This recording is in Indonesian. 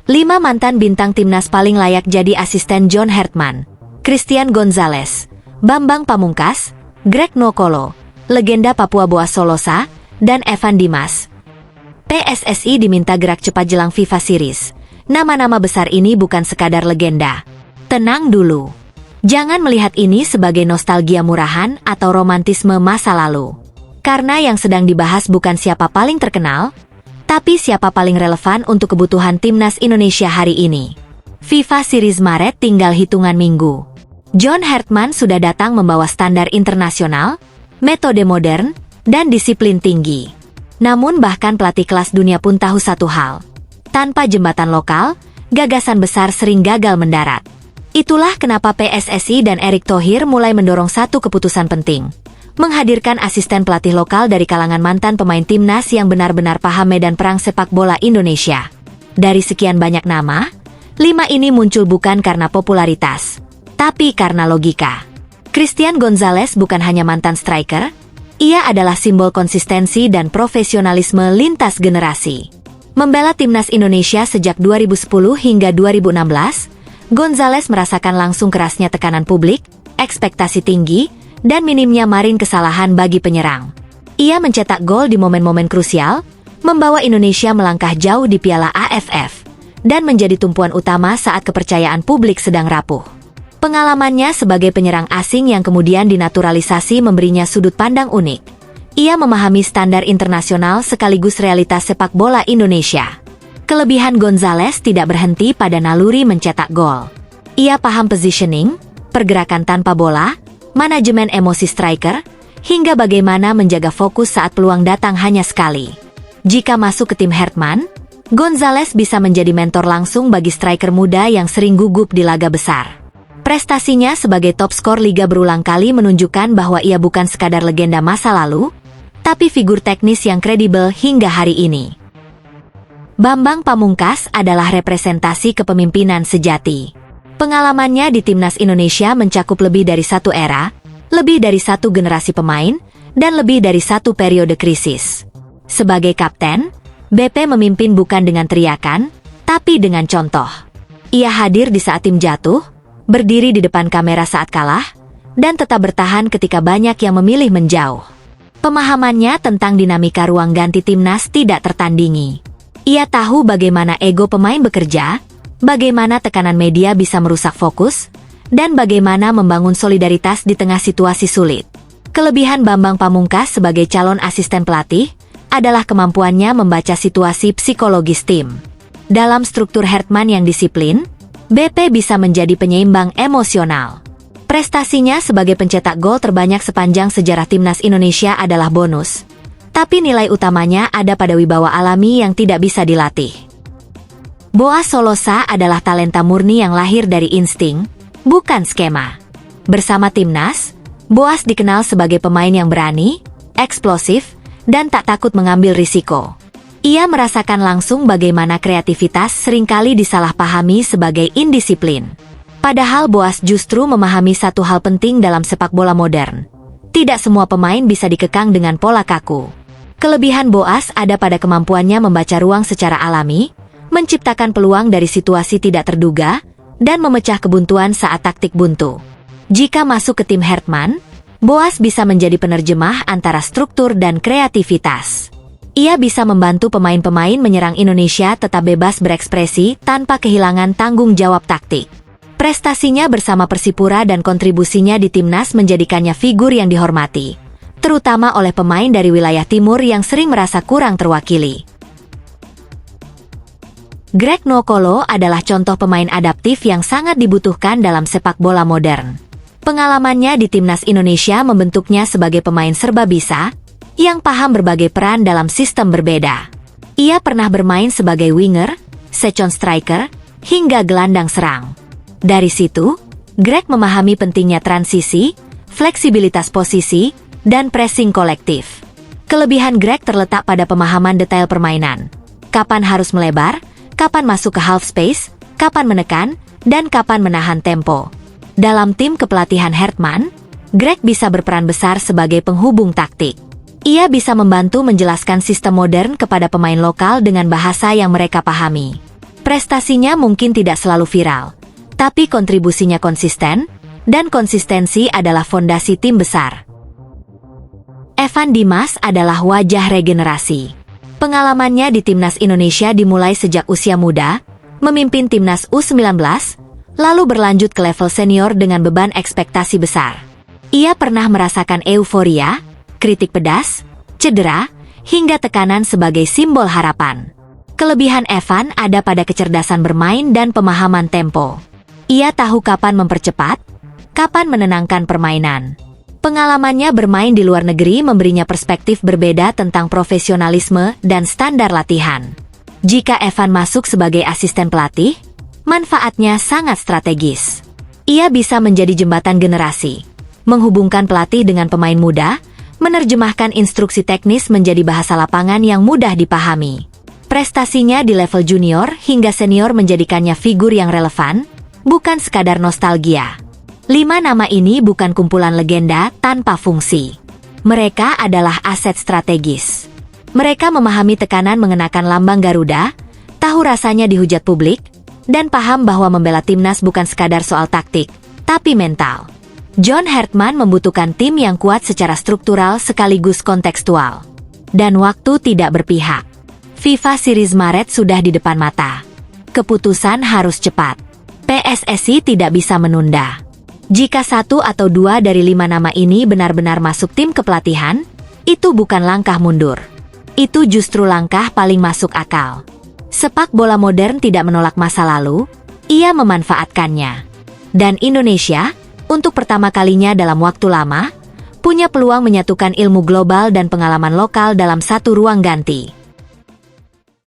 5 mantan bintang timnas paling layak jadi asisten John Hartman: Christian Gonzalez, Bambang Pamungkas, Greg Nwokolo, legenda Papua Boas Solosa, dan Evan Dimas. PSSI diminta gerak cepat jelang FIFA Series. Nama-nama besar ini bukan sekadar legenda. Tenang dulu. Jangan melihat ini sebagai nostalgia murahan atau romantisme masa lalu. Karena yang sedang dibahas bukan siapa paling terkenal, tapi siapa paling relevan untuk kebutuhan timnas Indonesia hari ini. FIFA Series Maret tinggal hitungan minggu. John Hartman sudah datang membawa standar internasional, metode modern, dan disiplin tinggi. Namun bahkan pelatih kelas dunia pun tahu satu hal. Tanpa jembatan lokal, gagasan besar sering gagal mendarat. Itulah kenapa PSSI dan Erick Thohir mulai mendorong satu keputusan penting: menghadirkan asisten pelatih lokal dari kalangan mantan pemain timnas yang benar-benar paham medan perang sepak bola Indonesia. Dari sekian banyak nama, 5 ini muncul bukan karena popularitas, tapi karena logika. Christian Gonzalez bukan hanya mantan striker, ia adalah simbol konsistensi dan profesionalisme lintas generasi. Membela timnas Indonesia sejak 2010 hingga 2016, Gonzalez merasakan langsung kerasnya tekanan publik, ekspektasi tinggi, dan minimnya margin kesalahan bagi penyerang. Ia mencetak gol di momen-momen krusial, membawa Indonesia melangkah jauh di Piala AFF, dan menjadi tumpuan utama saat kepercayaan publik sedang rapuh. Pengalamannya sebagai penyerang asing yang kemudian dinaturalisasi memberinya sudut pandang unik. Ia memahami standar internasional sekaligus realitas sepak bola Indonesia. Kelebihan Gonzalez tidak berhenti pada naluri mencetak gol. Ia paham positioning, pergerakan tanpa bola, manajemen emosi striker, hingga bagaimana menjaga fokus saat peluang datang hanya sekali. Jika masuk ke tim Hartman, Gonzalez bisa menjadi mentor langsung bagi striker muda yang sering gugup di laga besar. Prestasinya sebagai top skor liga berulang kali menunjukkan bahwa ia bukan sekadar legenda masa lalu, tapi figur teknis yang kredibel hingga hari ini. Bambang Pamungkas adalah representasi kepemimpinan sejati. Pengalamannya di timnas Indonesia mencakup lebih dari satu era, lebih dari satu generasi pemain, dan lebih dari satu periode krisis. Sebagai kapten, BP memimpin bukan dengan teriakan, tapi dengan contoh. Ia hadir di saat tim jatuh, berdiri di depan kamera saat kalah, dan tetap bertahan ketika banyak yang memilih menjauh. Pemahamannya tentang dinamika ruang ganti timnas tidak tertandingi. Ia tahu bagaimana ego pemain bekerja, bagaimana tekanan media bisa merusak fokus, dan bagaimana membangun solidaritas di tengah situasi sulit. Kelebihan Bambang Pamungkas sebagai calon asisten pelatih adalah kemampuannya membaca situasi psikologis tim. Dalam struktur Hartman yang disiplin, BP bisa menjadi penyeimbang emosional. Prestasinya sebagai pencetak gol terbanyak sepanjang sejarah timnas Indonesia adalah bonus. Tapi nilai utamanya ada pada wibawa alami yang tidak bisa dilatih. Boas Solosa adalah talenta murni yang lahir dari insting, bukan skema. Bersama timnas, Boas dikenal sebagai pemain yang berani, eksplosif, dan tak takut mengambil risiko. Ia merasakan langsung bagaimana kreativitas seringkali disalahpahami sebagai indisiplin. Padahal Boas justru memahami satu hal penting dalam sepak bola modern. Tidak semua pemain bisa dikekang dengan pola kaku. Kelebihan Boas ada pada kemampuannya membaca ruang secara alami, menciptakan peluang dari situasi tidak terduga, dan memecah kebuntuan saat taktik buntu. Jika masuk ke tim Hartman, Boas bisa menjadi penerjemah antara struktur dan kreativitas. Ia bisa membantu pemain-pemain menyerang Indonesia tetap bebas berekspresi tanpa kehilangan tanggung jawab taktik. Prestasinya bersama Persipura dan kontribusinya di timnas menjadikannya figur yang dihormati, terutama oleh pemain dari wilayah timur yang sering merasa kurang terwakili. Greg Nwokolo adalah contoh pemain adaptif yang sangat dibutuhkan dalam sepak bola modern. Pengalamannya di timnas Indonesia membentuknya sebagai pemain serba bisa, yang paham berbagai peran dalam sistem berbeda. Ia pernah bermain sebagai winger, second striker, hingga gelandang serang. Dari situ, Greg memahami pentingnya transisi, fleksibilitas posisi, dan pressing kolektif. Kelebihan Greg terletak pada pemahaman detail permainan. Kapan harus melebar, kapan masuk ke half space, kapan menekan, dan kapan menahan tempo. Dalam tim kepelatihan Hartman, Greg bisa berperan besar sebagai penghubung taktik. Ia bisa membantu menjelaskan sistem modern kepada pemain lokal dengan bahasa yang mereka pahami. Prestasinya mungkin tidak selalu viral, tapi kontribusinya konsisten, dan konsistensi adalah fondasi tim besar. Evan Dimas adalah wajah regenerasi. Pengalamannya di Timnas Indonesia dimulai sejak usia muda, memimpin Timnas U19, lalu berlanjut ke level senior dengan beban ekspektasi besar. Ia pernah merasakan euforia, kritik pedas, cedera, hingga tekanan sebagai simbol harapan. Kelebihan Evan ada pada kecerdasan bermain dan pemahaman tempo. Ia tahu kapan mempercepat, kapan menenangkan permainan. Pengalamannya bermain di luar negeri memberinya perspektif berbeda tentang profesionalisme dan standar latihan. Jika Evan masuk sebagai asisten pelatih, manfaatnya sangat strategis. Ia bisa menjadi jembatan generasi, menghubungkan pelatih dengan pemain muda, menerjemahkan instruksi teknis menjadi bahasa lapangan yang mudah dipahami. Prestasinya di level junior hingga senior menjadikannya figur yang relevan, bukan sekadar nostalgia. 5 nama ini bukan kumpulan legenda tanpa fungsi. Mereka adalah aset strategis. Mereka memahami tekanan mengenakan lambang Garuda, tahu rasanya dihujat publik, dan paham bahwa membela timnas bukan sekadar soal taktik, tapi mental. John Hartman membutuhkan tim yang kuat secara struktural sekaligus kontekstual. Dan waktu tidak berpihak. FIFA Series Maret sudah di depan mata. Keputusan harus cepat. PSSI tidak bisa menunda. Jika 1 atau 2 dari 5 nama ini benar-benar masuk tim kepelatihan, itu bukan langkah mundur. Itu justru langkah paling masuk akal. Sepak bola modern tidak menolak masa lalu, ia memanfaatkannya. Dan Indonesia, untuk pertama kalinya dalam waktu lama, punya peluang menyatukan ilmu global dan pengalaman lokal dalam satu ruang ganti.